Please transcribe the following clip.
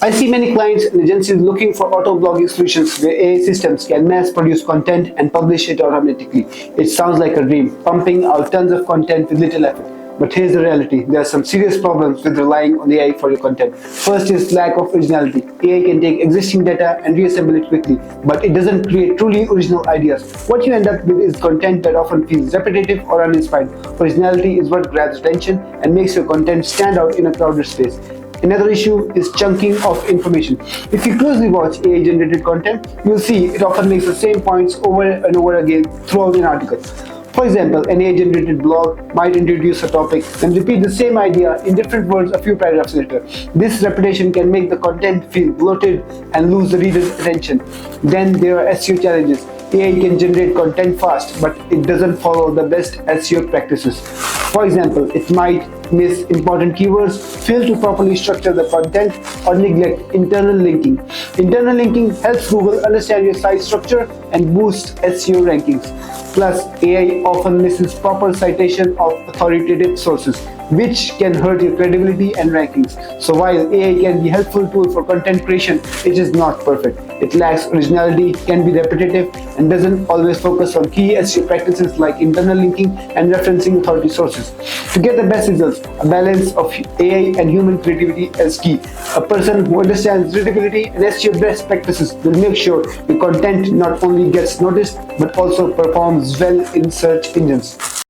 I see many clients and agencies looking for auto-blogging solutions where AI systems can mass-produce content and publish it automatically. It sounds like a dream, pumping out tons of content with little effort. But here's the reality. There are some serious problems with relying on AI for your content. First is lack of originality. AI can take existing data and reassemble it quickly, but it doesn't create truly original ideas. What you end up with is content that often feels repetitive or uninspired. Originality is what grabs attention and makes your content stand out in a crowded space. Another issue is chunking of information. If you closely watch AI-generated content, you'll see it often makes the same points over and over again throughout an article. For example, an AI-generated blog might introduce a topic and repeat the same idea in different words a few paragraphs later. This repetition can make the content feel bloated and lose the reader's attention. Then there are SEO challenges. AI can generate content fast, but it doesn't follow the best SEO practices. For example, it might miss important keywords, fail to properly structure the content, or neglect internal linking. Internal linking helps Google understand your site structure and boost SEO rankings. Plus, AI often misses proper citation of authoritative sources, which can hurt your credibility and rankings. So while AI can be a helpful tool for content creation, it is not perfect. It lacks originality, can be repetitive, and doesn't always focus on key SEO practices like internal linking and referencing authority sources. To get the best results, a balance of AI and human creativity is key. A person who understands readability and SEO best practices will make sure your content not only gets noticed but also performs well in search engines.